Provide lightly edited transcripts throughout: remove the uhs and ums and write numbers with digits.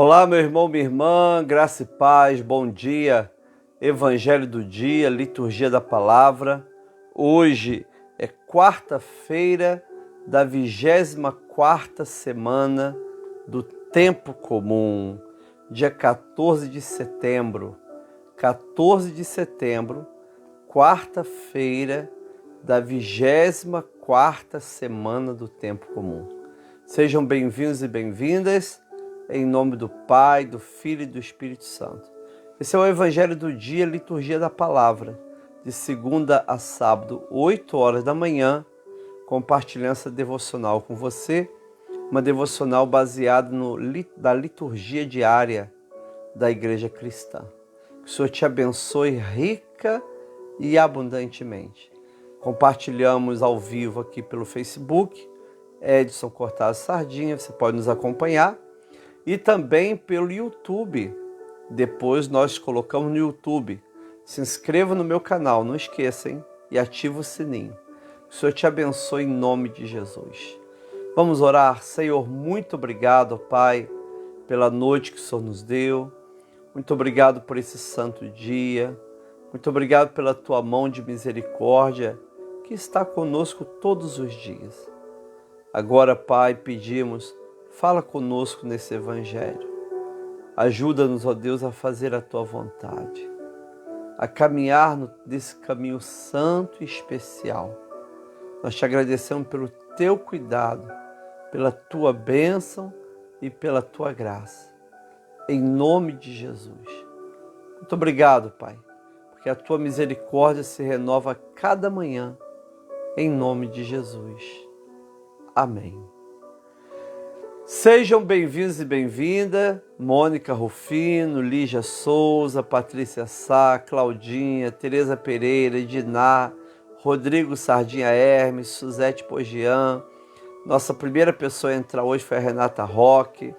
Olá, meu irmão, minha irmã, graça e paz, bom dia, Evangelho do dia, liturgia da palavra. Hoje é quarta-feira da 24ª semana do tempo comum, dia 14 de setembro. 14 de setembro, quarta-feira da 24ª semana do tempo comum. Sejam bem-vindos e bem-vindas. Em nome do Pai, do Filho e do Espírito Santo. Esse é o Evangelho do dia, liturgia da palavra, de segunda a sábado, 8 horas da manhã, compartilhando essa devocional com você, uma devocional baseada na liturgia diária da Igreja Cristã. Que o Senhor te abençoe rica e abundantemente. Compartilhamos ao vivo aqui pelo Facebook, Edson Cortaz Sardinha, você pode nos acompanhar. E também pelo YouTube. Depois nós colocamos no YouTube. Se inscreva no meu canal, não esqueça, hein? E ativa o sininho. Que o Senhor te abençoe em nome de Jesus. Vamos orar. Senhor, muito obrigado, Pai, pela noite que o Senhor nos deu. Muito obrigado por esse santo dia. Muito obrigado pela tua mão de misericórdia que está conosco todos os dias. Agora, Pai, pedimos, fala conosco nesse Evangelho. Ajuda-nos, ó Deus, a fazer a Tua vontade, a caminhar nesse caminho santo e especial. Nós te agradecemos pelo Teu cuidado, pela Tua bênção e pela Tua graça. Em nome de Jesus. Muito obrigado, Pai, porque a Tua misericórdia se renova a cada manhã. Em nome de Jesus. Amém. Sejam bem-vindos e bem-vindas, Mônica Rufino, Lígia Souza, Patrícia Sá, Claudinha, Tereza Pereira, Ediná, Rodrigo Sardinha Hermes, Suzete Pogian. Nossa primeira pessoa a entrar hoje foi a Renata Roque,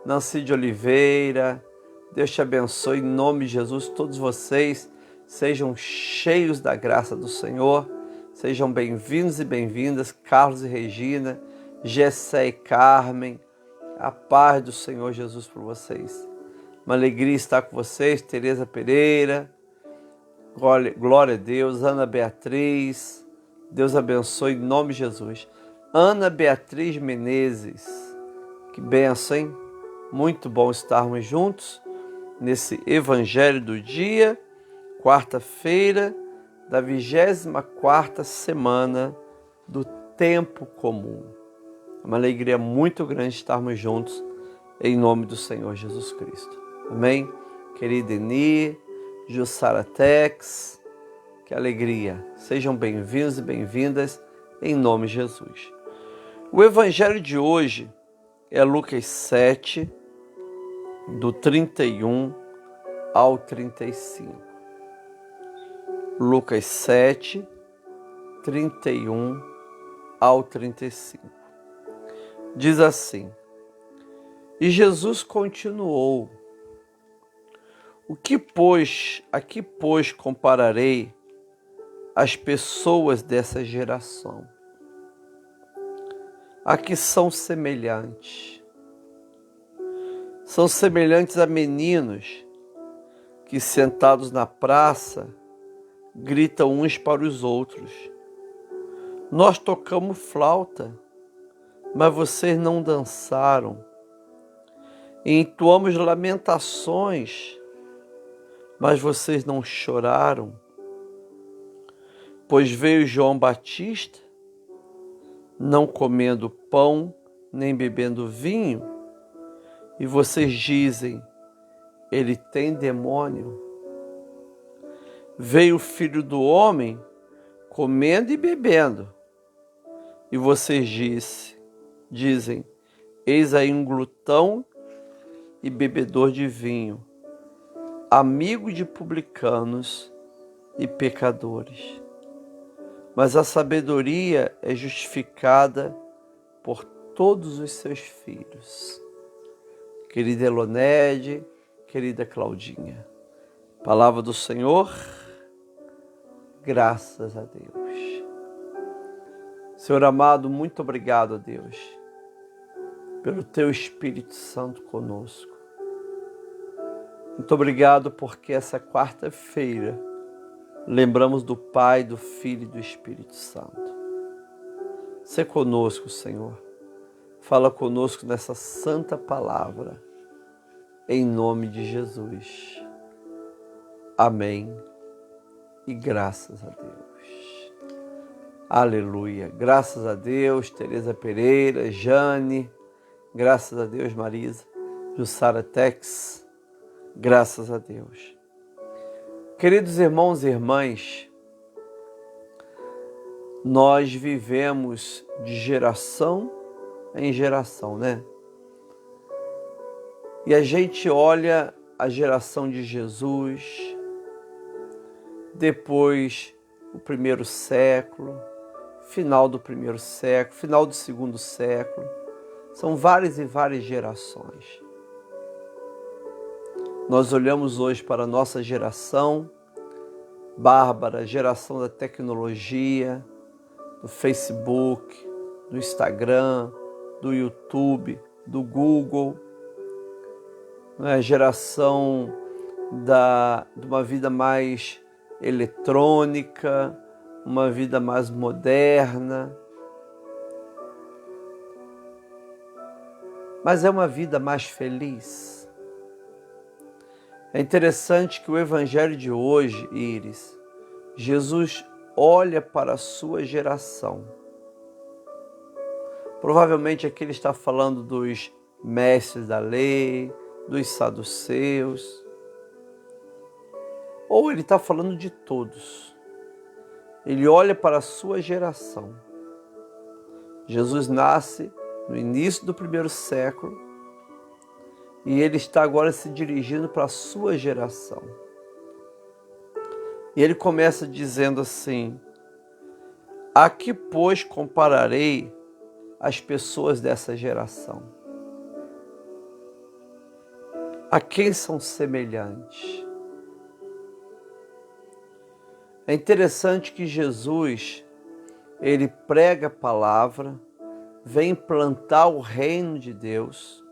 Nancy de Oliveira. Deus te abençoe em nome de Jesus. Todos vocês sejam cheios da graça do Senhor. Sejam bem-vindos e bem-vindas, Carlos e Regina, Gessé e Carmen. A paz do Senhor Jesus por vocês. Uma alegria estar com vocês. Tereza Pereira, glória a Deus. Ana Beatriz, Deus abençoe em nome de Jesus. Ana Beatriz Menezes, que bênção, hein? Muito bom estarmos juntos nesse Evangelho do dia, quarta-feira da 24ª semana do tempo comum. É uma alegria muito grande estarmos juntos em nome do Senhor Jesus Cristo. Amém? Querida Eni, Jussara Tex, que alegria. Sejam bem-vindos e bem-vindas em nome de Jesus. O Evangelho de hoje é Lucas 7, do 31 ao 35. Lucas 7, 31 ao 35. Diz assim: E Jesus continuou: A que, pois, compararei as pessoas dessa geração? A que são semelhantes? São semelhantes a meninos que, sentados na praça, gritam uns para os outros: Nós tocamos flauta, mas vocês não dançaram. E entoamos lamentações, mas vocês não choraram. Pois veio João Batista, não comendo pão, nem bebendo vinho, e vocês dizem, ele tem demônio. Veio o Filho do Homem, comendo e bebendo, e vocês dizem, eis aí um glutão e bebedor de vinho, amigo de publicanos e pecadores. Mas a sabedoria é justificada por todos os seus filhos. Querida Elonede, querida Claudinha, palavra do Senhor, graças a Deus. Senhor amado, muito obrigado a Deus pelo Teu Espírito Santo conosco. Muito obrigado porque essa quarta-feira lembramos do Pai, do Filho e do Espírito Santo. Sê conosco, Senhor. Fala conosco nessa santa palavra. Em nome de Jesus. Amém. E graças a Deus. Aleluia. Graças a Deus, Tereza Pereira, Jane. Graças a Deus, Marisa. Jussara Tex. Graças a Deus. Queridos irmãos e irmãs, nós vivemos de geração em geração, né? E a gente olha a geração de Jesus, depois o primeiro século, final do primeiro século, final do segundo século. São várias e várias gerações. Nós olhamos hoje para a nossa geração, bárbara, geração da tecnologia, do Facebook, do Instagram, do YouTube, do Google, a geração de uma vida mais eletrônica, uma vida mais moderna, mas é uma vida mais feliz. É interessante que o evangelho de hoje, Iris, Jesus olha para a sua geração. Provavelmente aqui ele está falando dos mestres da lei, dos saduceus, ou ele está falando de todos. Ele olha para a sua geração. Jesus nasce no início do primeiro século, e ele está agora se dirigindo para a sua geração. E ele começa dizendo assim: a que, pois, compararei as pessoas dessa geração? A quem são semelhantes? É interessante que Jesus, ele prega a palavra, vem implantar o reino de Deus.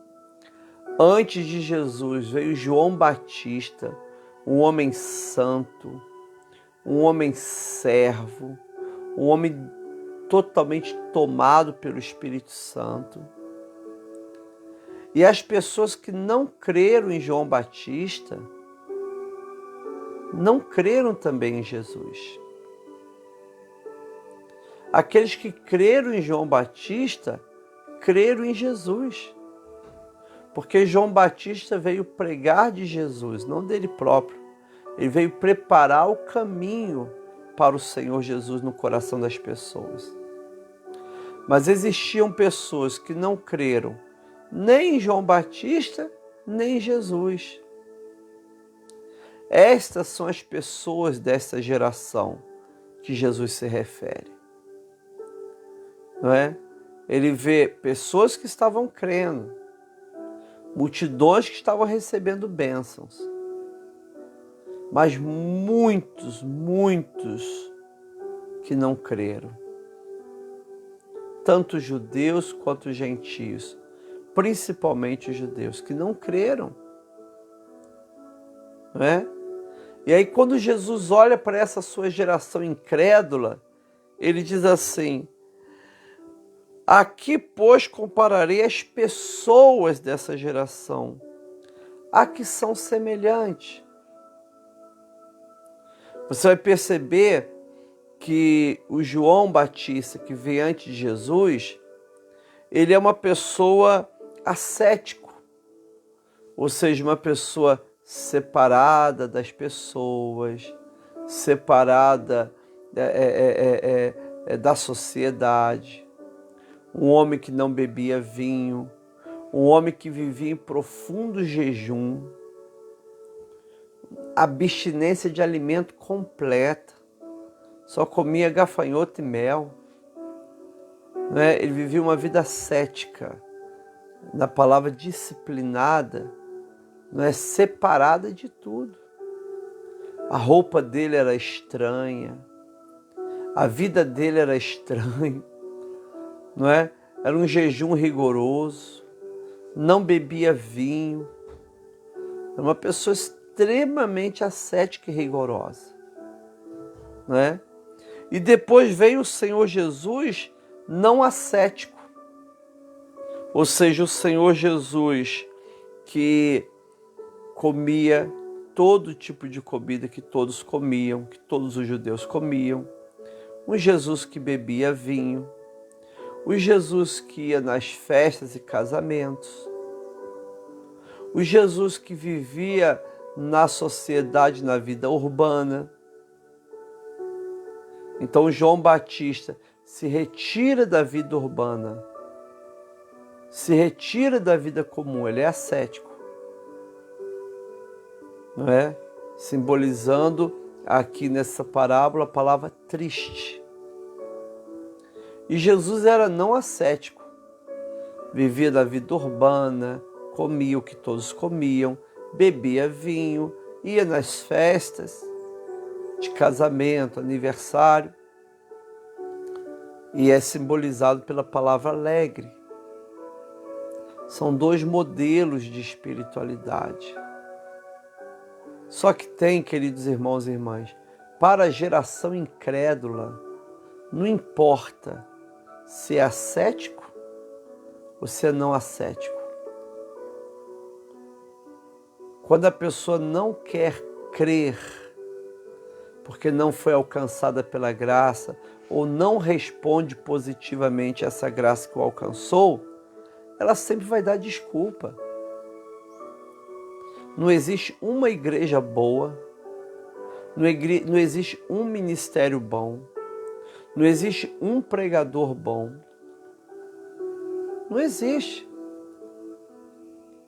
Antes de Jesus veio João Batista, um homem santo, um homem servo, um homem totalmente tomado pelo Espírito Santo. E as pessoas que não creram em João Batista, não creram também em Jesus. Aqueles que creram em João Batista, creram em Jesus. Porque João Batista veio pregar de Jesus, não dele próprio. Ele veio preparar o caminho para o Senhor Jesus no coração das pessoas. Mas existiam pessoas que não creram nem em João Batista, nem em Jesus. Estas são as pessoas dessa geração que Jesus se refere. Não é? Ele vê pessoas que estavam crendo, multidões que estavam recebendo bênçãos, mas muitos que não creram. Tanto judeus quanto gentios, principalmente os judeus, que não creram. Não é? E aí quando Jesus olha para essa sua geração incrédula, ele diz assim: a que, pois, compararei as pessoas dessa geração? A que são semelhantes? Você vai perceber que o João Batista, que veio antes de Jesus, ele é uma pessoa ascético, ou seja, uma pessoa separada das pessoas, separada da sociedade. Um homem que não bebia vinho, um homem que vivia em profundo jejum, abstinência de alimento completa, só comia gafanhoto e mel. Ele vivia uma vida ascética, na palavra disciplinada, separada de tudo. A roupa dele era estranha, a vida dele era estranha. Era um jejum rigoroso, não bebia vinho, Era uma pessoa extremamente ascética e rigorosa, não é? E depois veio o Senhor Jesus não ascético, ou seja, o Senhor Jesus que comia todo tipo de comida que todos comiam, que todos os judeus comiam, um Jesus que bebia vinho, o Jesus que ia nas festas e casamentos, o Jesus que vivia na sociedade, na vida urbana. Então João Batista se retira da vida urbana, se retira da vida comum, ele é ascético, não é? Simbolizando aqui nessa parábola a palavra triste. E Jesus era não ascético, vivia da vida urbana, comia o que todos comiam, bebia vinho, ia nas festas de casamento, aniversário, e é simbolizado pela palavra alegre. São dois modelos de espiritualidade. Só que tem, queridos irmãos e irmãs, para a geração incrédula, não importa se é ascético ou se é não ascético. Quando a pessoa não quer crer, porque não foi alcançada pela graça, ou não responde positivamente a essa graça que o alcançou, ela sempre vai dar desculpa. Não existe uma igreja boa, não existe um ministério bom, não existe um pregador bom. Não existe.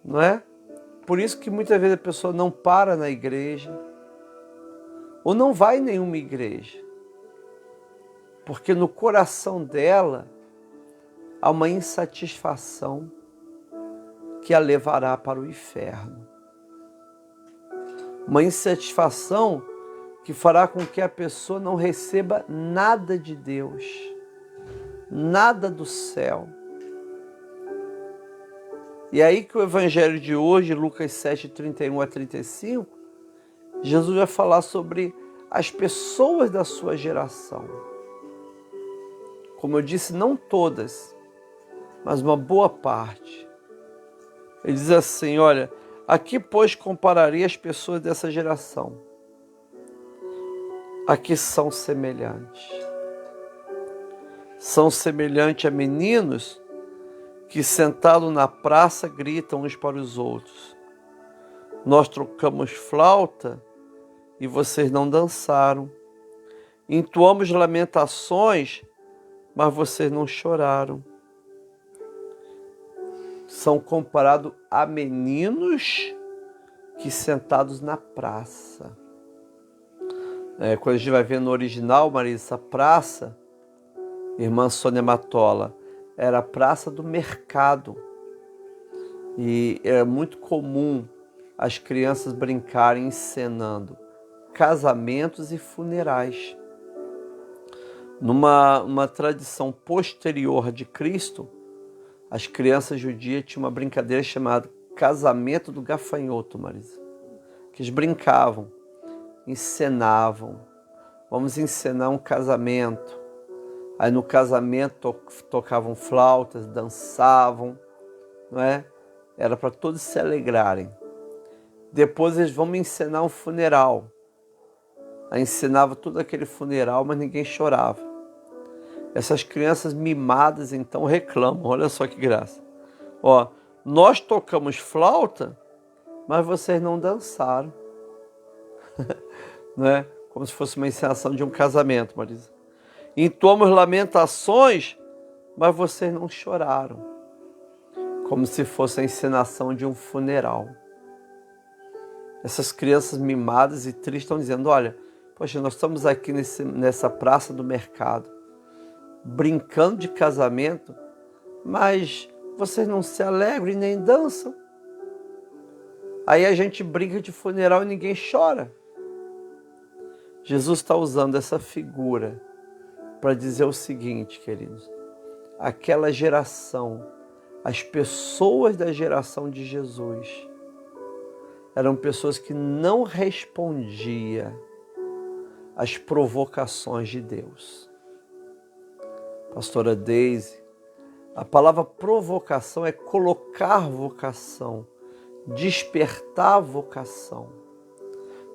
Não é? Por isso que muitas vezes a pessoa não para na igreja, ou não vai em nenhuma igreja, porque no coração dela há uma insatisfação que a levará para o inferno. Uma insatisfação que fará com que a pessoa não receba nada de Deus, nada do céu. E aí que o evangelho de hoje, Lucas 7, 31 a 35, Jesus vai falar sobre as pessoas da sua geração. Como eu disse, não todas, mas uma boa parte. Ele diz assim, olha, aqui pois compararei as pessoas dessa geração, a que são semelhantes. São semelhantes a meninos que sentados na praça gritam uns para os outros. Nós tocamos flauta e vocês não dançaram. Entoamos lamentações, mas vocês não choraram. São comparados a meninos que sentados na praça. Quando a gente vai ver no original, Maria, essa praça, irmã Sônia Matola, era a praça do mercado. E era muito comum as crianças brincarem encenando casamentos e funerais. Numa tradição posterior de Cristo, as crianças judias tinham uma brincadeira chamada casamento do gafanhoto, Marisa, que eles brincavam, encenavam. Vamos encenar um casamento. Aí no casamento tocavam flautas, dançavam, não é? Era para todos se alegrarem. Depois eles vão me encenar um funeral. Aí ensinava todo aquele funeral, mas ninguém chorava. Essas crianças mimadas então reclamam, olha só que graça. Ó, nós tocamos flauta, mas vocês não dançaram. Não é? Como se fosse uma encenação de um casamento, Marisa. Entoamos lamentações, mas vocês não choraram. Como se fosse a encenação de um funeral. Essas crianças mimadas e tristes estão dizendo, olha, poxa, nós estamos aqui nessa praça do mercado, brincando de casamento, mas vocês não se alegram e nem dançam. Aí a gente brinca de funeral e ninguém chora. Jesus está usando essa figura para dizer o seguinte, queridos, aquela geração, as pessoas da geração de Jesus, eram pessoas que não respondiam às provocações de Deus. Pastora Deise, a palavra provocação é colocar vocação, despertar vocação.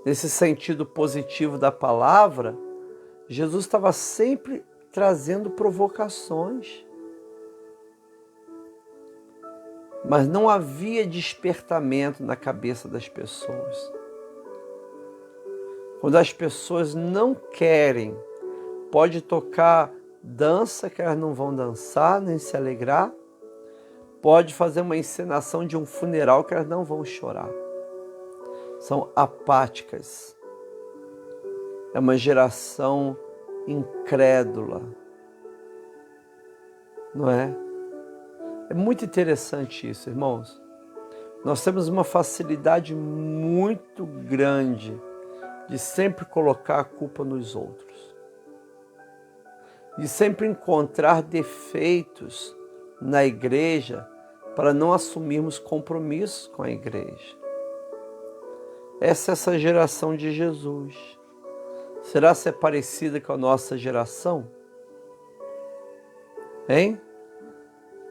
Nesse sentido positivo da palavra, Jesus estava sempre trazendo provocações. Mas não havia despertamento na cabeça das pessoas. Quando as pessoas não querem, pode tocar dança que elas não vão dançar nem se alegrar, pode fazer uma encenação de um funeral que elas não vão chorar. São apáticas. É uma geração incrédula. Não é? É muito interessante isso, irmãos. Nós temos uma facilidade muito grande de sempre colocar a culpa nos outros. De sempre encontrar defeitos na igreja para não assumirmos compromissos com a igreja. Essa é essa geração de Jesus. Será que é parecida com a nossa geração? Hein?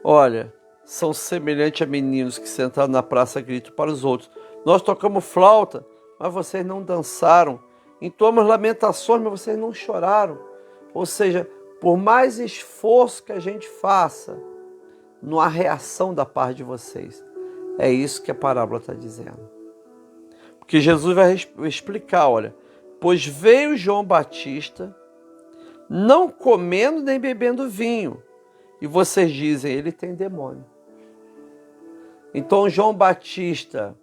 Olha, são semelhantes a meninos que sentaram na praça gritam para os outros: nós tocamos flauta, mas vocês não dançaram. Entoamos lamentações, mas vocês não choraram. Ou seja, por mais esforço que a gente faça, não há reação da parte de vocês. É isso que a parábola está dizendo. Porque Jesus vai explicar, olha, pois veio João Batista, não comendo nem bebendo vinho, e vocês dizem, ele tem demônio. Então João Batista,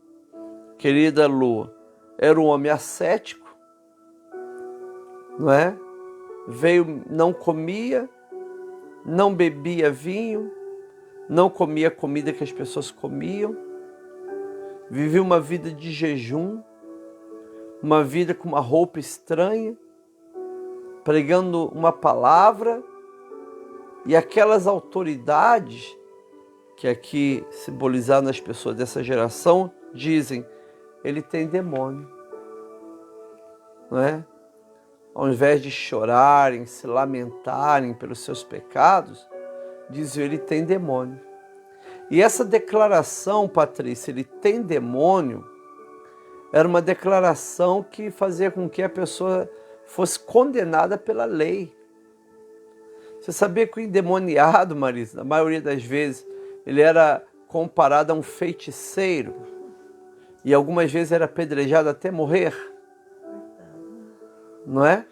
querida Lu, era um homem ascético, não é? Veio, não comia, não bebia vinho, não comia a comida que as pessoas comiam, vivia uma vida de jejum, uma vida com uma roupa estranha, pregando uma palavra, e aquelas autoridades que aqui simbolizaram nas pessoas dessa geração dizem, ele tem demônio, não é? Ao invés de chorarem, se lamentarem pelos seus pecados, dizem, ele tem demônio. E essa declaração, Patrícia, ele tem demônio, era uma declaração que fazia com que a pessoa fosse condenada pela lei. Você sabia que o endemoniado, Marisa, na maioria das vezes, ele era comparado a um feiticeiro e algumas vezes era apedrejado até morrer? Não é?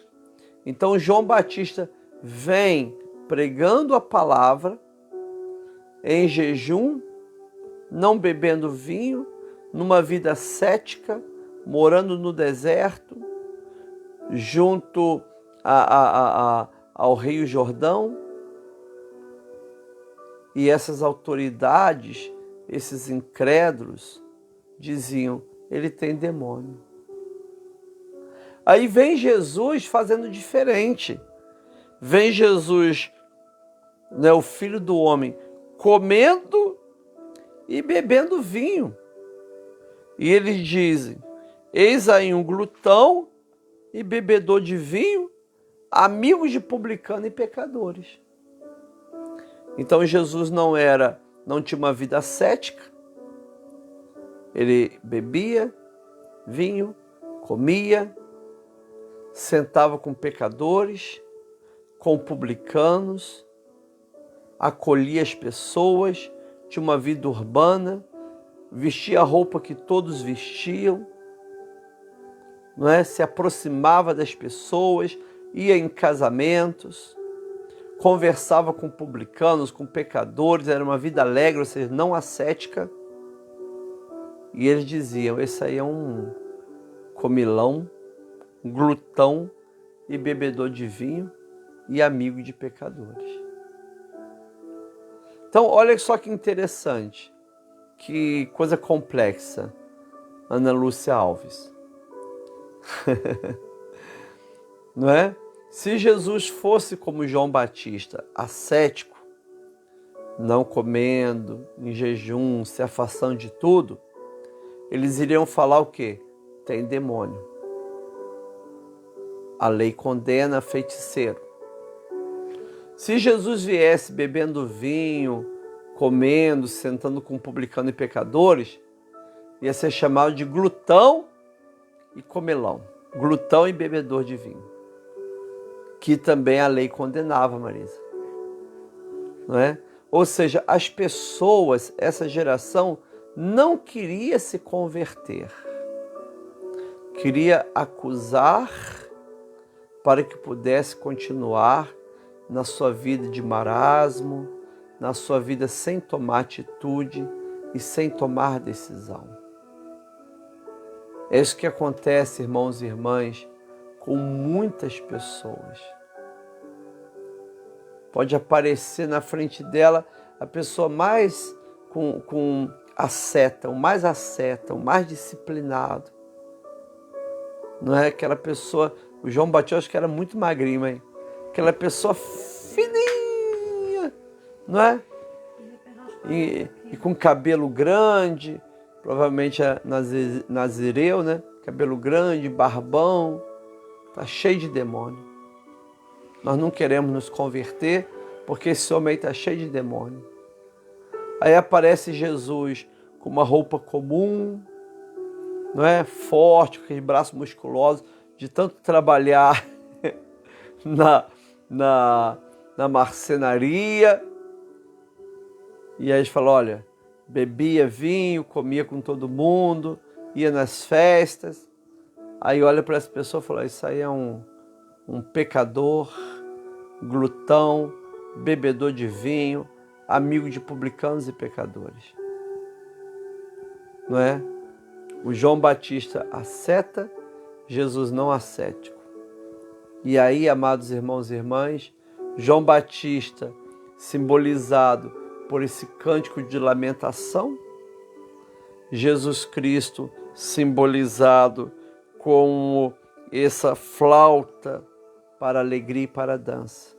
Então João Batista vem pregando a palavra em jejum, não bebendo vinho, numa vida ascética, morando no deserto, junto ao Rio Jordão. E essas autoridades, esses incrédulos, diziam, ele tem demônio. Aí vem Jesus fazendo diferente. Vem Jesus, né, o Filho do Homem, comendo e bebendo vinho. E eles dizem, eis aí um glutão e bebedor de vinho, amigos de publicanos e pecadores. Então Jesus não tinha uma vida ascética, ele bebia vinho, comia, sentava com pecadores, com publicanos, acolhia as pessoas, tinha uma vida urbana, vestia a roupa que todos vestiam, não é? Se aproximava das pessoas, ia em casamentos, conversava com publicanos, com pecadores, era uma vida alegre, ou seja, não ascética. E eles diziam, esse aí é um comilão, um glutão e bebedor de vinho e amigo de pecadores. Então, olha só que interessante, que coisa complexa, Ana Lúcia Alves. Não é? Se Jesus fosse como João Batista, ascético, não comendo, em jejum, se afastando de tudo, eles iriam falar o quê? Tem demônio. A lei condena feiticeiro. Se Jesus viesse bebendo vinho, comendo, sentando com publicano e pecadores, ia ser chamado de glutão e comelão. Glutão e bebedor de vinho. Que também a lei condenava, Marisa. Não é? Ou seja, as pessoas, essa geração, não queria se converter. Queria acusar para que pudesse continuar na sua vida de marasmo, na sua vida sem tomar atitude e sem tomar decisão. É isso que acontece, irmãos e irmãs, com muitas pessoas. Pode aparecer na frente dela a pessoa mais com asceta, o mais disciplinado. Não é aquela pessoa, o João Batista acho que era muito magrinho, mas aquela pessoa fininha, não é? E com cabelo grande, provavelmente é nazireu, né? Cabelo grande, barbão, tá cheio de demônio. Nós não queremos nos converter porque esse homem aí tá cheio de demônio. Aí aparece Jesus com uma roupa comum, não é? Forte, com aquele braço musculoso, de tanto trabalhar na marcenaria. E aí eles falam, olha, bebia vinho, comia com todo mundo, ia nas festas. Aí olha para essa pessoa e fala, isso aí é um pecador, glutão, bebedor de vinho, amigo de publicanos e pecadores. Não é? O João Batista asceta, Jesus não ascético. E aí, amados irmãos e irmãs, João Batista simbolizado por esse cântico de lamentação, Jesus Cristo simbolizado como essa flauta para a alegria e para a dança.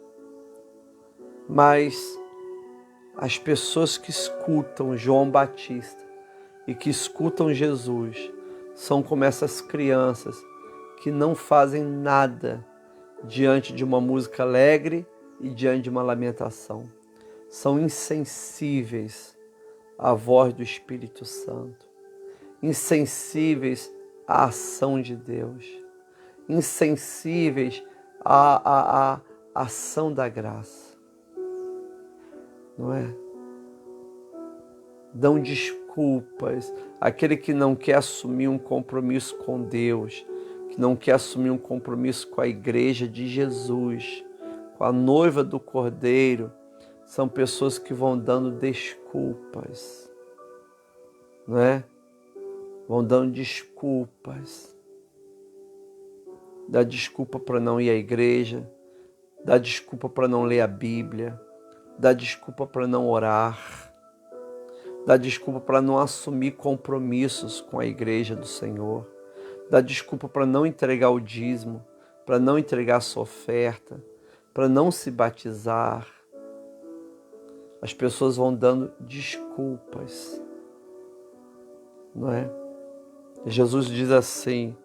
Mas as pessoas que escutam João Batista e que escutam Jesus são como essas crianças que não fazem nada diante de uma música alegre e diante de uma lamentação. São insensíveis à voz do Espírito Santo, insensíveis à ação de Deus, insensíveis à ação da graça. Não é? Dão desculpas. Aquele que não quer assumir um compromisso com Deus, que não quer assumir um compromisso com a igreja de Jesus, com a noiva do Cordeiro, são pessoas que vão dando desculpas, não é? Vão dando desculpas. Dá desculpa para não ir à igreja, dá desculpa para não ler a Bíblia, dá desculpa para não orar, dá desculpa para não assumir compromissos com a igreja do Senhor, dá desculpa para não entregar o dízimo, para não entregar a sua oferta, para não se batizar. As pessoas vão dando desculpas, não é? Jesus diz assim,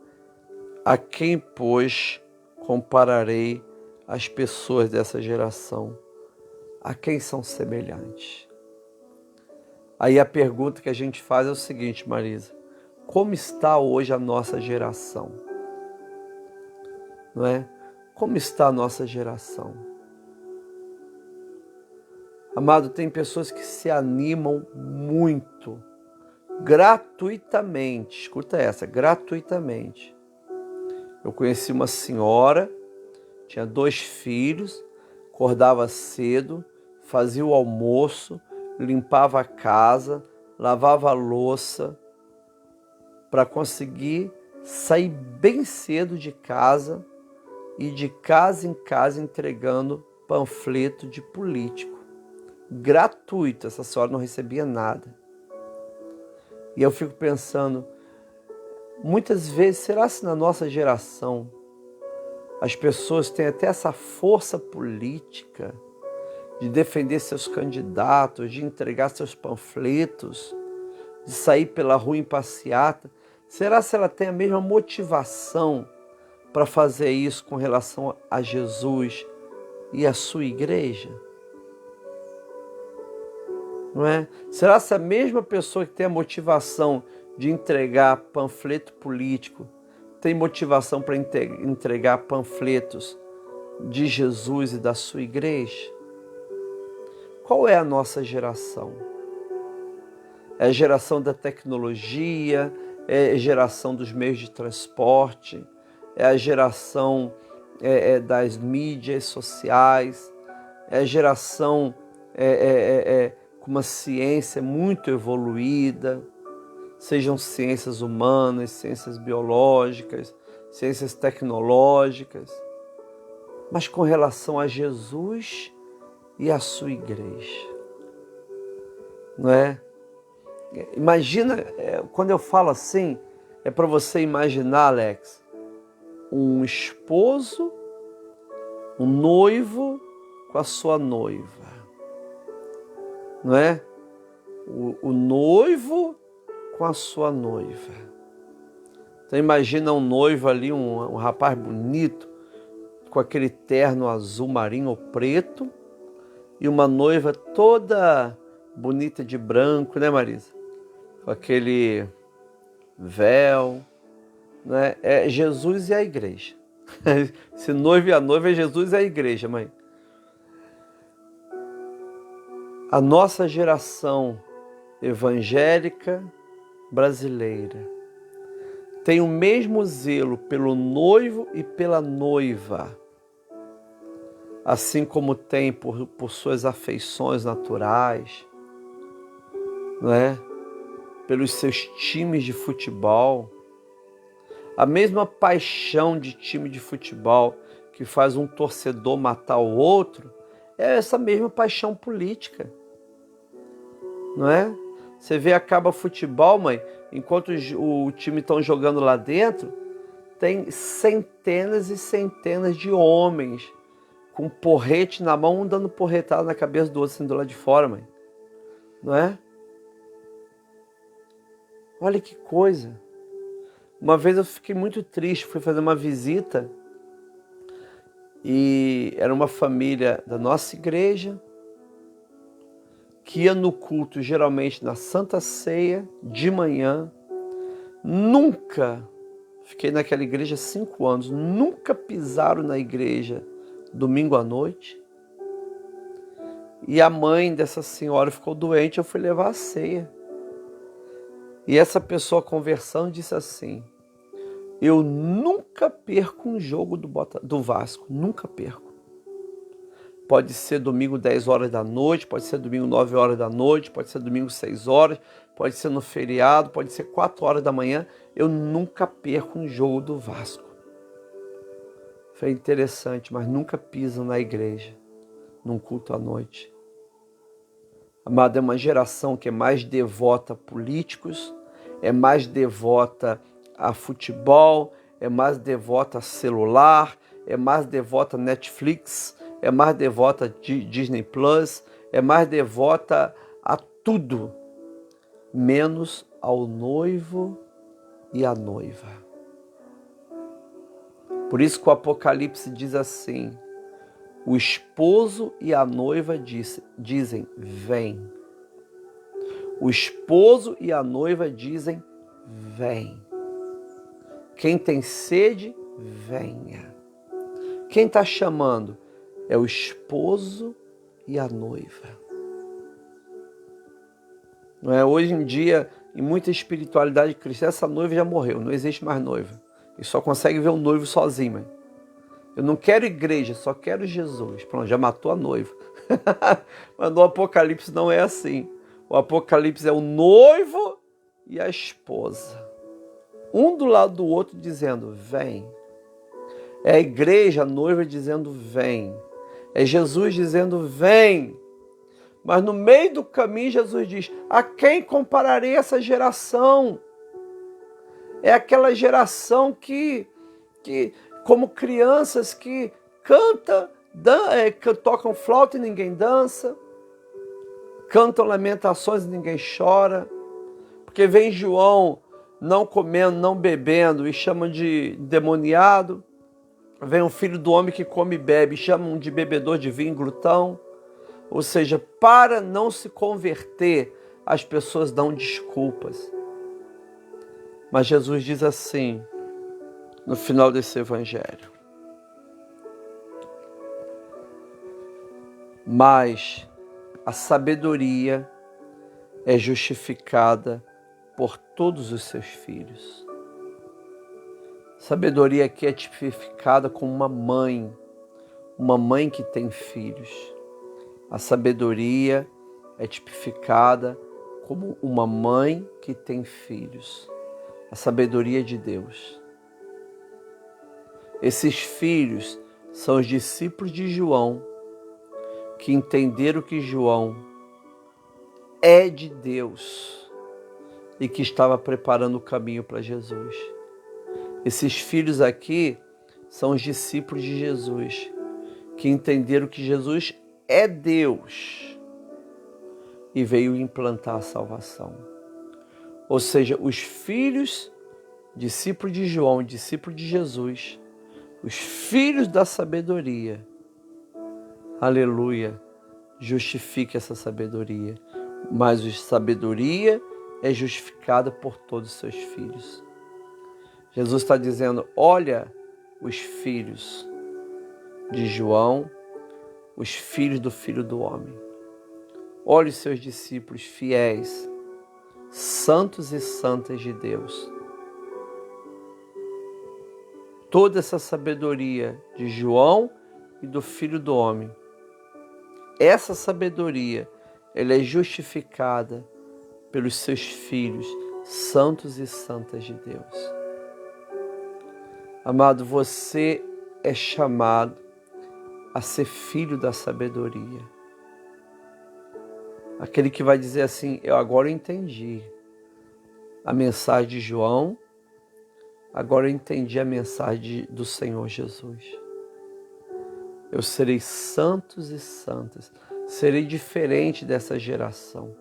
a quem, pois, compararei as pessoas dessa geração? A quem são semelhantes? Aí a pergunta que a gente faz é o seguinte, Marisa, como está hoje a nossa geração? Não é? Como está a nossa geração? Amado, tem pessoas que se animam muito, gratuitamente, escuta essa, gratuitamente. Eu conheci uma senhora, tinha 2 filhos, acordava cedo, fazia o almoço, limpava a casa, lavava a louça, para conseguir sair bem cedo de casa e de casa em casa entregando panfleto de político. Gratuito, essa senhora não recebia nada. E eu fico pensando, muitas vezes, será que na nossa geração as pessoas têm até essa força política de defender seus candidatos, de entregar seus panfletos, de sair pela rua em passeata, será se ela tem a mesma motivação para fazer isso com relação a Jesus e a sua igreja? Não é? Será se a mesma pessoa que tem a motivação de entregar panfleto político tem motivação para entregar panfletos de Jesus e da sua igreja? Qual é a nossa geração? É a geração da tecnologia, é a geração dos meios de transporte, é a geração das mídias sociais, é a geração com uma ciência muito evoluída, sejam ciências humanas, ciências biológicas, ciências tecnológicas, mas com relação a Jesus e a sua igreja, não é? Imagina, quando eu falo assim, é para você imaginar, Alex, um esposo, um noivo com a sua noiva, não é? O noivo com a sua noiva. Então imagina um noivo ali, um rapaz bonito, com aquele terno azul marinho ou preto, e uma noiva toda bonita de branco, né, Marisa? Com aquele véu, né? É Jesus e a igreja. Esse noivo e a noiva é Jesus e a igreja, mãe. A nossa geração evangélica brasileira tem o mesmo zelo pelo noivo e pela noiva, assim como tem por suas afeições naturais, não é? Pelos seus times de futebol. A mesma paixão de time de futebol que faz um torcedor matar o outro é essa mesma paixão política, não é? Você vê, acaba futebol, mãe, enquanto o time estão jogando lá dentro, tem centenas e centenas de homens com porrete na mão, um dando porretada na cabeça do outro, assim, do lado de fora, mãe. Não é? Olha que coisa. Uma vez eu fiquei muito triste, fui fazer uma visita e era uma família da nossa igreja que ia no culto, geralmente na Santa Ceia, de manhã. Nunca, fiquei naquela igreja 5 anos, nunca pisaram na igreja domingo à noite. E a mãe dessa senhora ficou doente, eu fui levar a ceia. E essa pessoa conversando disse assim: eu nunca perco um jogo do Vasco, nunca perco. Pode ser domingo 10 horas da noite, pode ser domingo 9 horas da noite, pode ser domingo 6 horas, pode ser no feriado, pode ser 4 horas da manhã, eu nunca perco um jogo do Vasco. Foi interessante, mas nunca pisam na igreja, num culto à noite. Amado, é uma geração que é mais devota a políticos, é mais devota a futebol, é mais devota a celular, é mais devota a Netflix, é mais devota a Disney Plus, é mais devota a tudo, menos ao noivo e à noiva. Por isso que o Apocalipse diz assim: o esposo e a noiva dizem, vem. O esposo e a noiva dizem, vem. Quem tem sede, venha. Quem está chamando é o esposo e a noiva. Não é? Hoje em dia, em muita espiritualidade cristã, essa noiva já morreu, não existe mais noiva. E só consegue ver o noivo sozinho, mãe. Eu não quero igreja, só quero Jesus. Pronto, já matou a noiva. Mas no Apocalipse não é assim. O Apocalipse é o noivo e a esposa. Um do lado do outro dizendo, vem. É a igreja, a noiva dizendo, vem. É Jesus dizendo, vem. Mas no meio do caminho Jesus diz, a quem compararei essa geração? É aquela geração que como crianças que tocam flauta e ninguém dança, cantam lamentações e ninguém chora, Porque vem João não comendo, não bebendo e chamam de demoniado. Vem o filho do homem que come e bebe, chamam de bebedor de vinho, glutão. Ou seja, para não se converter, as pessoas dão desculpas. Mas Jesus diz assim, no final desse evangelho: mas a sabedoria é justificada por todos os seus filhos. Sabedoria aqui é tipificada como uma mãe que tem filhos. A sabedoria é tipificada como uma mãe que tem filhos. A sabedoria de Deus. Esses filhos são os discípulos de João, que entenderam que João é de Deus e que estava preparando o caminho para Jesus. Esses filhos aqui são os discípulos de Jesus, que entenderam que Jesus é Deus e veio implantar a salvação. Ou seja, os filhos, discípulos de João, discípulos de Jesus, os filhos da sabedoria, aleluia, justifica essa sabedoria. Mas a sabedoria é justificada por todos os seus filhos. Jesus está dizendo, olha os filhos de João, os filhos do Filho do Homem. Olha os seus discípulos fiéis, santos e santas de Deus. Toda essa sabedoria de João e do Filho do Homem, essa sabedoria, ela é justificada pelos seus filhos, santos e santas de Deus. Amado, você é chamado a ser filho da sabedoria. Aquele que vai dizer assim, eu agora entendi a mensagem de João, agora eu entendi a mensagem do Senhor Jesus. Eu serei santos e santas, serei diferente dessa geração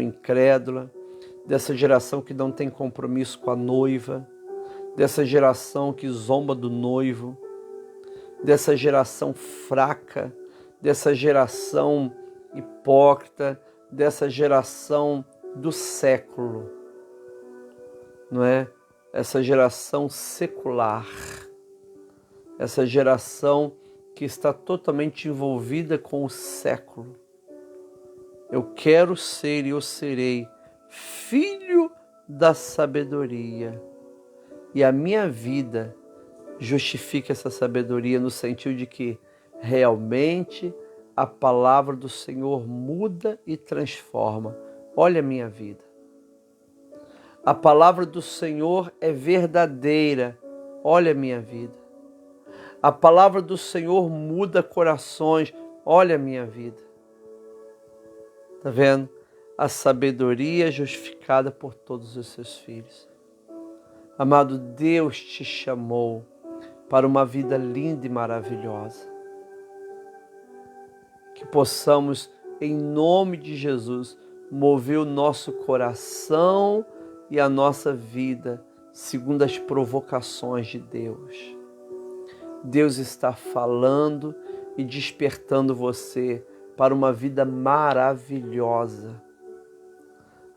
incrédula, dessa geração que não tem compromisso com a noiva, dessa geração que zomba do noivo, dessa geração fraca, dessa geração hipócrita, dessa geração do século, não é? Essa geração secular, essa geração que está totalmente envolvida com o século. Eu quero ser e eu serei filho da sabedoria. E a minha vida justifica essa sabedoria no sentido de que realmente a palavra do Senhor muda e transforma. Olha a minha vida. A palavra do Senhor é verdadeira. Olha a minha vida. A palavra do Senhor muda corações. Olha a minha vida. Está vendo? A sabedoria é justificada por todos os seus filhos. Amado, Deus te chamou para uma vida linda e maravilhosa. Que possamos, em nome de Jesus, mover o nosso coração e a nossa vida segundo as provocações de Deus. Deus está falando e despertando você para uma vida maravilhosa.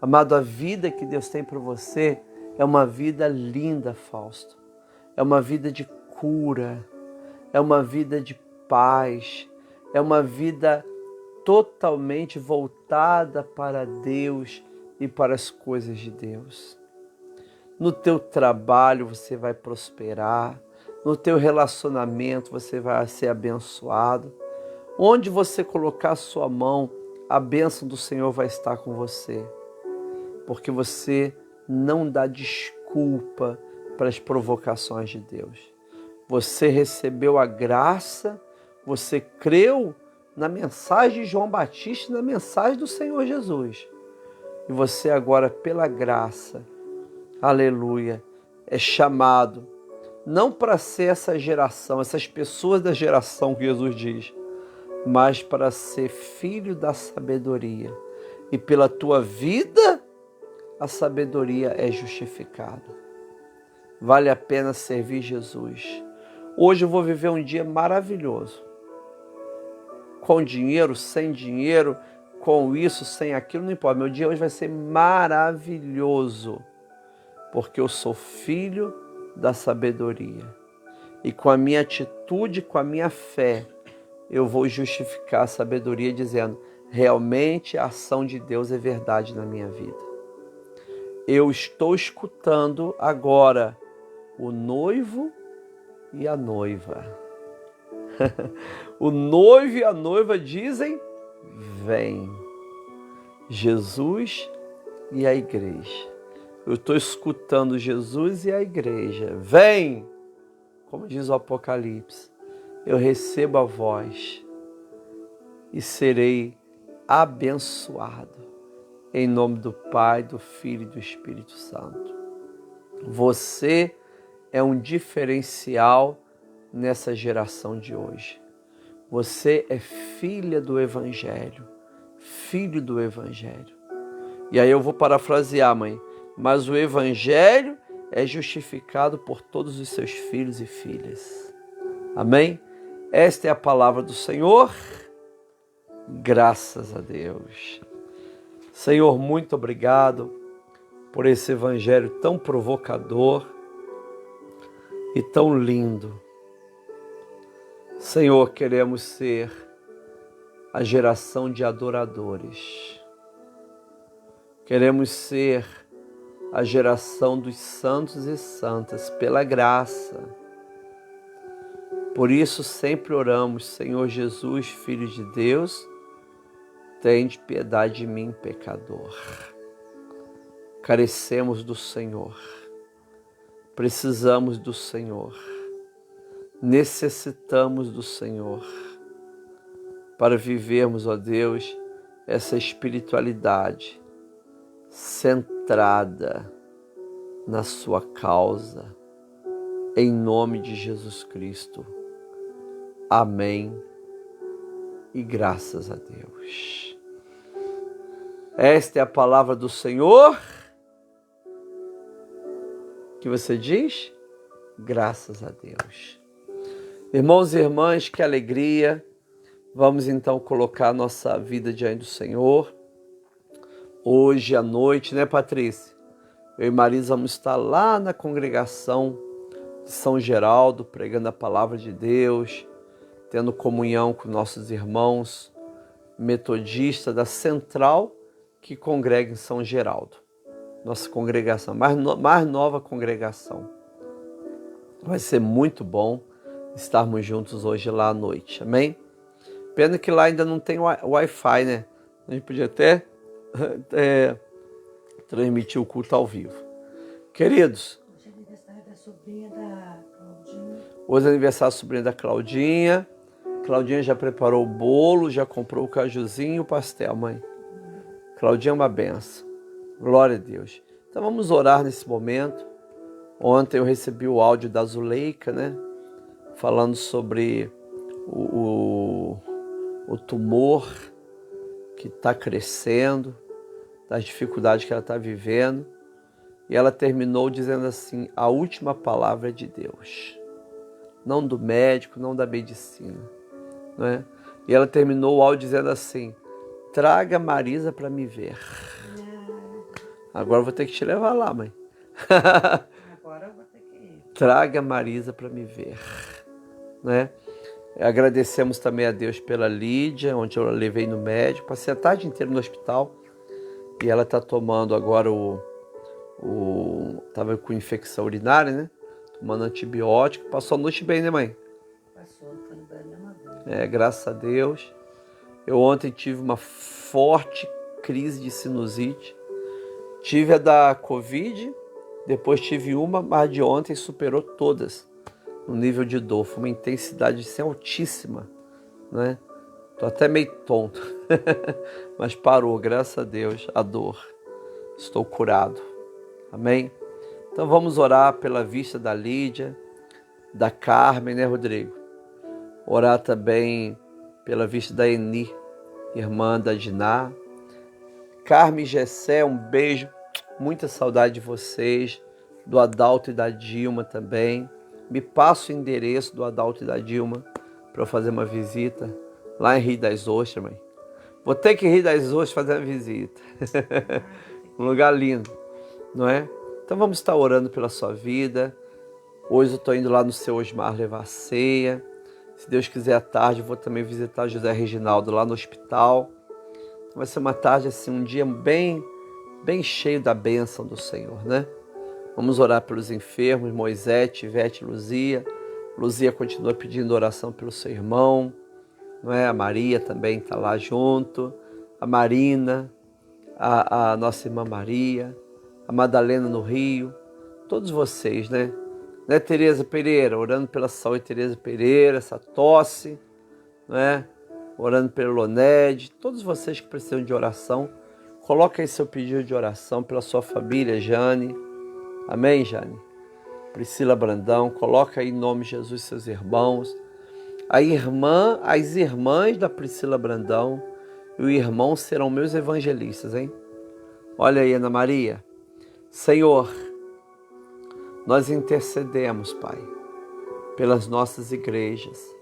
Amado, a vida que Deus tem para você é uma vida linda, Fausto. É uma vida de cura, é uma vida de paz, é uma vida totalmente voltada para Deus e para as coisas de Deus. No teu trabalho você vai prosperar, no teu relacionamento você vai ser abençoado. Onde você colocar a sua mão, a bênção do Senhor vai estar com você. Porque você não dá desculpa para as provocações de Deus. Você recebeu a graça, você creu na mensagem de João Batista e na mensagem do Senhor Jesus. E você agora, pela graça, aleluia, é chamado, não para ser essa geração, essas pessoas da geração que Jesus diz, mas para ser filho da sabedoria. e pela tua vida a sabedoria é justificada. Vale a pena servir Jesus. Hoje eu vou viver um dia maravilhoso. Com dinheiro, sem dinheiro, com isso, sem aquilo, não importa. Meu dia hoje vai ser maravilhoso, porque eu sou filho da sabedoria. E com a minha atitude, com a minha fé, eu vou justificar a sabedoria dizendo, realmente a ação de Deus é verdade na minha vida. Eu estou escutando agora o noivo e a noiva. O noivo e a noiva dizem, vem. Jesus e a igreja. Eu estou escutando Jesus e a igreja. Vem! Como diz o Apocalipse, eu recebo a voz e serei abençoado. Em nome do Pai, do Filho e do Espírito Santo. Você é um diferencial nessa geração de hoje. Você é filha do Evangelho, filho do Evangelho. E aí eu vou parafrasear, mãe. Mas o Evangelho é justificado por todos os seus filhos e filhas. Amém? Esta é a palavra do Senhor. Graças a Deus. Senhor, muito obrigado por esse Evangelho tão provocador e tão lindo. Senhor, queremos ser a geração de adoradores. Queremos ser a geração dos santos e santas, pela graça. Por isso sempre oramos, Senhor Jesus, Filho de Deus, tende piedade de mim, pecador. Carecemos do Senhor, precisamos do Senhor, necessitamos do Senhor para vivermos, ó Deus, essa espiritualidade centrada na sua causa, em nome de Jesus Cristo. Amém e graças a Deus. Esta é a palavra do Senhor. Que você diz? Graças a Deus. Irmãos e irmãs, que alegria. Vamos então colocar nossa vida diante do Senhor. Hoje à noite, né, Patrícia? Eu e Marisa vamos estar lá na congregação de São Geraldo, pregando a palavra de Deus, tendo comunhão com nossos irmãos metodistas da Central, que congrega em São Geraldo. Nossa congregação, mais nova congregação. Vai ser muito bom estarmos juntos hoje lá à noite, amém? Pena que lá ainda não tem Wi-Fi, né? A gente podia até transmitir o culto ao vivo. Queridos, hoje é aniversário da sobrinha da Claudinha. Hoje é aniversário da sobrinha da Claudinha. Claudinha já preparou o bolo, já comprou o cajuzinho e o pastel, mãe. Claudinha é uma benção. Glória a Deus. Então vamos orar nesse momento. Ontem eu recebi o áudio da Zuleika, né? Falando sobre o tumor que está crescendo, das dificuldades que ela está vivendo. E ela terminou dizendo assim, a última palavra é de Deus. Não do médico, não da medicina. Né? E ela terminou o áudio dizendo assim, traga Marisa para me ver. Agora eu vou ter que te levar lá, mãe. Agora eu vou ter que ir. Traga Marisa para me ver. Né? Agradecemos também a Deus pela Lídia, onde eu a levei no médico. Passei a tarde inteira no hospital. E ela está tomando agora estava com infecção urinária, né? Tomando antibiótico. Passou a noite bem, né, mãe? Passou, foi bem uma vez. Graças a Deus. Eu ontem tive uma forte crise de sinusite. Tive a da Covid, depois tive uma, mas de ontem superou todas no nível de dor. Foi uma intensidade assim, altíssima, né? Tô até meio tonto, mas parou, graças a Deus, a dor. Estou curado. Amém? Então vamos orar pela vista da Lídia, da Carmen, né, Rodrigo? Orar também pela vista da Eni, irmã da Diná. Carmen e Gessé, um beijo, muita saudade de vocês, do Adalto e da Dilma também. Me passa o endereço do Adalto e da Dilma para eu fazer uma visita lá em Rio das Ostras, mãe. Vou ter que ir em Rio das Ostras fazer uma visita. Um lugar lindo, não é? Então vamos estar orando pela sua vida. Hoje eu estou indo lá no seu Osmar levar a ceia. Se Deus quiser, à tarde eu vou também visitar José Reginaldo lá no hospital. Vai ser uma tarde assim, um dia bem cheio da bênção do Senhor, né? Vamos orar pelos enfermos, Moisés, Ivete, Luzia. Luzia continua pedindo oração pelo seu irmão, não é? A Maria também está lá junto, a Marina, a nossa irmã Maria, a Madalena no Rio, todos vocês, né? Tereza Pereira, orando pela saúde, Tereza Pereira, essa tosse, não é? Orando pelo Loned, todos vocês que precisam de oração, coloca aí seu pedido de oração pela sua família, Jane, amém, Jane? Priscila Brandão, coloca aí em nome de Jesus seus irmãos, as irmãs da Priscila Brandão e o irmão serão meus evangelistas, hein? Olha aí, Ana Maria, Senhor, nós intercedemos, Pai, pelas nossas igrejas,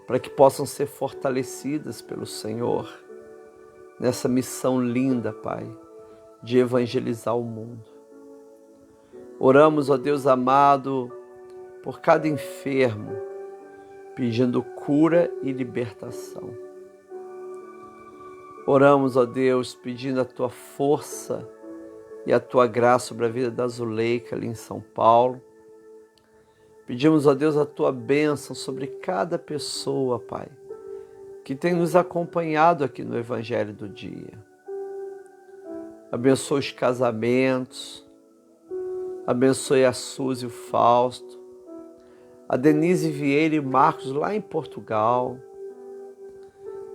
para que possam ser fortalecidas pelo Senhor, nessa missão linda, Pai, de evangelizar o mundo. Oramos, ó Deus amado, por cada enfermo, pedindo cura e libertação. Oramos, ó Deus, pedindo a Tua força e a Tua graça sobre a vida da Zuleika ali em São Paulo. Pedimos, ó Deus, a Tua bênção sobre cada pessoa, Pai, que tem nos acompanhado aqui no Evangelho do Dia. Abençoe os casamentos, abençoe a Suzy e o Fausto, a Denise Vieira e Marcos lá em Portugal.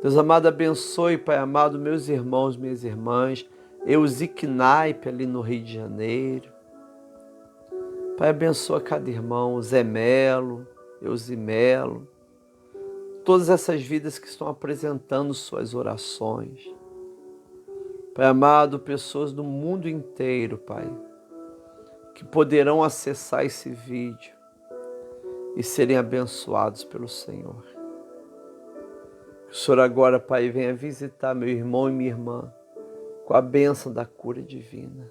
Deus amado, abençoe, Pai amado, meus irmãos, minhas irmãs, Eusique Naipe ali no Rio de Janeiro. Pai, abençoa cada irmão, Zé Melo, Eusimelo, todas essas vidas que estão apresentando suas orações. Pai amado, pessoas do mundo inteiro, Pai, que poderão acessar esse vídeo e serem abençoados pelo Senhor. Que o Senhor agora, Pai, venha visitar meu irmão e minha irmã com a bênção da cura divina.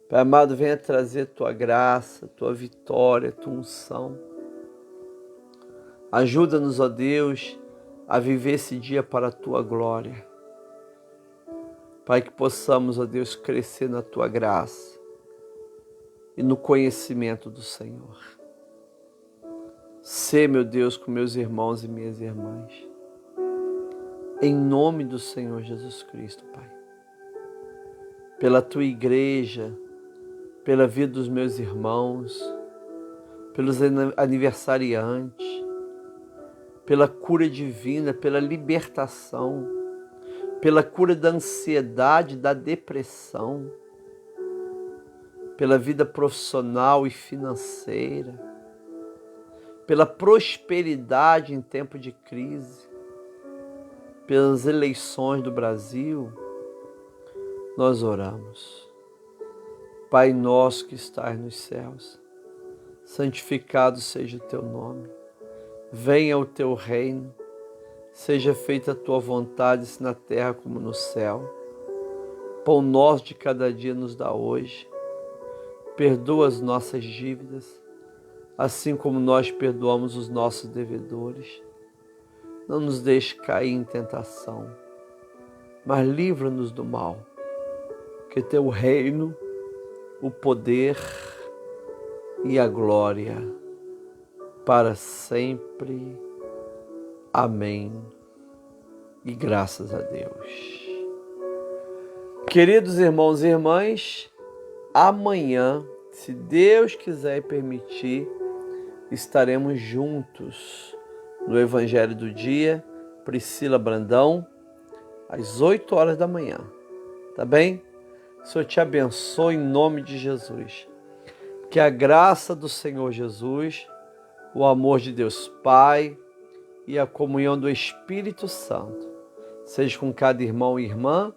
Pai amado, venha trazer Tua graça, Tua vitória, Tua unção. Ajuda-nos, ó Deus, a viver esse dia para a Tua glória. Pai, que possamos, ó Deus, crescer na Tua graça e no conhecimento do Senhor. Sê, meu Deus, com meus irmãos e minhas irmãs. Em nome do Senhor Jesus Cristo, Pai. Pela Tua igreja, pela vida dos meus irmãos, pelos aniversariantes, pela cura divina, pela libertação, pela cura da ansiedade, da depressão, pela vida profissional e financeira, pela prosperidade em tempo de crise, pelas eleições do Brasil, nós oramos. Pai nosso que estás nos céus, santificado seja o Teu nome. Venha o Teu reino, seja feita a Tua vontade, assim na terra como no céu. Pão nosso de cada dia nos dá hoje. Perdoa as nossas dívidas, assim como nós perdoamos os nossos devedores. Não nos deixe cair em tentação, mas livra-nos do mal, que Teu reino, o poder e a glória para sempre. Amém. E graças a Deus. Queridos irmãos e irmãs, amanhã, se Deus quiser e permitir, estaremos juntos no Evangelho do Dia, Priscila Brandão, às 8 horas da manhã. Tá bem? O Senhor te abençoe em nome de Jesus. Que a graça do Senhor Jesus, o amor de Deus Pai e a comunhão do Espírito Santo seja com cada irmão e irmã,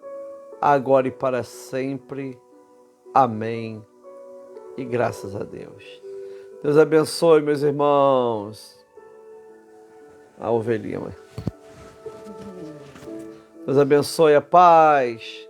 agora e para sempre. Amém. E graças a Deus. Deus abençoe, meus irmãos. A ovelhinha, mãe. Deus abençoe, a paz.